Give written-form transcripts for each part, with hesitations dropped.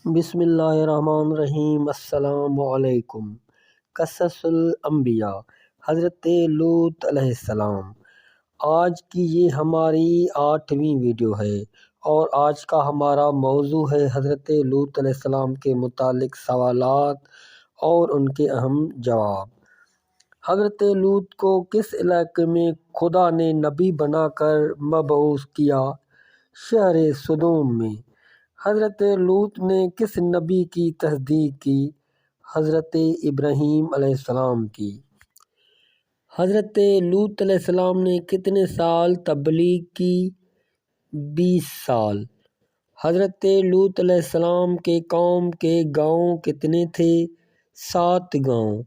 بسم اللہ الرحمن الرحیم۔ السلام علیکم۔ قصص الانبیاء، حضرت لوط علیہ السلام۔ آج کی یہ ہماری 8ویں ویڈیو ہے اور آج کا ہمارا موضوع ہے حضرت لوط علیہ السلام کے متعلق سوالات اور ان کے اہم جواب۔ حضرت لوط کو کس علاقے میں خدا نے نبی بنا کر مبعوث کیا؟ شہر سدوم میں۔ حضرت لوط نے کس نبی کی تصدیق کی؟ حضرت ابراہیم علیہ السلام کی۔ حضرت لوط علیہ السلام نے کتنے سال تبلیغ کی؟ 20 سال۔ حضرت لوط علیہ السلام کے قوم کے گاؤں کتنے تھے؟ 7 گاؤں۔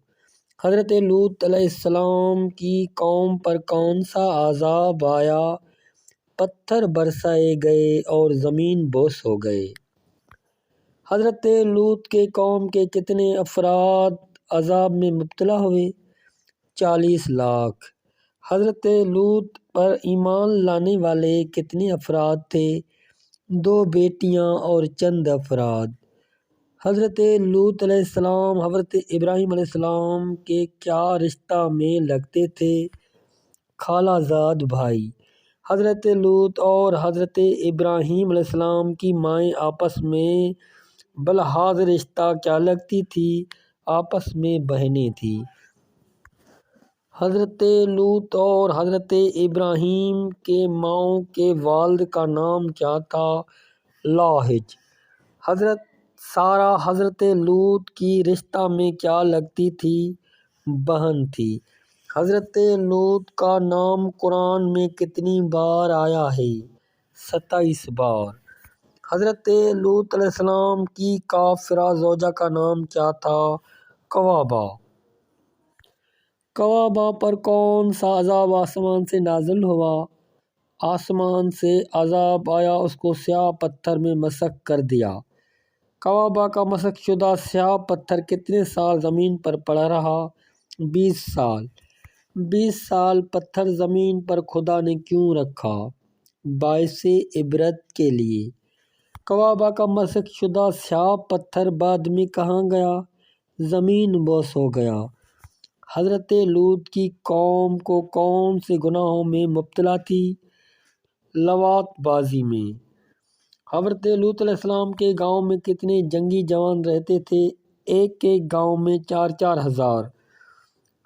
حضرت لوط علیہ السلام کی قوم پر کون سا عذاب آیا؟ پتھر برسائے گئے اور زمین بوس ہو گئے۔ حضرت لوط کے قوم کے کتنے افراد عذاب میں مبتلا ہوئے؟ 40 لاکھ۔ حضرت لوط پر ایمان لانے والے کتنے افراد تھے؟ 2 بیٹیاں اور چند افراد۔ حضرت لوط علیہ السلام حضرت ابراہیم علیہ السلام کے کیا رشتہ میں لگتے تھے؟ خالہ زاد بھائی۔ حضرت لوط اور حضرت ابراہیم علیہ السلام کی مائیں آپس میں بلحاظ رشتہ کیا لگتی تھیں؟ آپس میں بہنیں تھیں۔ حضرت لوط اور حضرت ابراہیم کے ماؤں کے والد کا نام کیا تھا؟ لاحج۔ حضرت سارہ حضرت لوط کی رشتہ میں کیا لگتی تھی؟ بہن تھی۔ حضرت لوط کا نام قرآن میں کتنی بار آیا ہے؟ 27 بار۔ حضرت لوط علیہ السلام کی کافرہ زوجہ کا نام کیا تھا؟ کوابہ۔ کوابہ پر کون سا عذاب آسمان سے نازل ہوا؟ آسمان سے عذاب آیا، اس کو سیاہ پتھر میں مسخ کر دیا۔ کوابہ کا مسخ شدہ سیاہ پتھر کتنے سال زمین پر پڑا رہا؟ 20 سال۔ 20 سال پتھر زمین پر خدا نے کیوں رکھا؟ باعث عبرت کے لیے۔ کوابہ کا مسخ شدہ سیاہ پتھر بعد میں کہاں گیا؟ زمین بوس ہو گیا۔ حضرت لوط کی قوم کو کون سے گناہوں میں مبتلا تھی؟ لواط بازی میں۔ حضرت لوط علیہ السلام کے گاؤں میں کتنے جنگی جوان رہتے تھے؟ ایک گاؤں میں 4 ہزار۔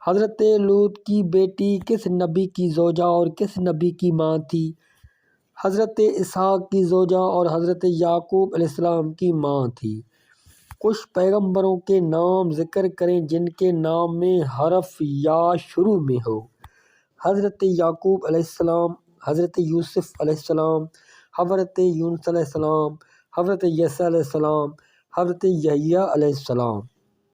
حضرت لوط کی بیٹی کس نبی کی زوجہ اور کس نبی کی ماں تھی؟ حضرت اسحاق کی زوجہ اور حضرت یعقوب علیہ السلام کی ماں تھی۔ کچھ پیغمبروں کے نام ذکر کریں جن کے نام میں حرف یا شروع میں ہو۔ حضرت یعقوب علیہ السلام، حضرت یوسف علیہ السلام، حضرت یونس علیہ السلام، حضرت عیسیٰ علیہ السلام، حضرت یحییٰ علیہ السلام۔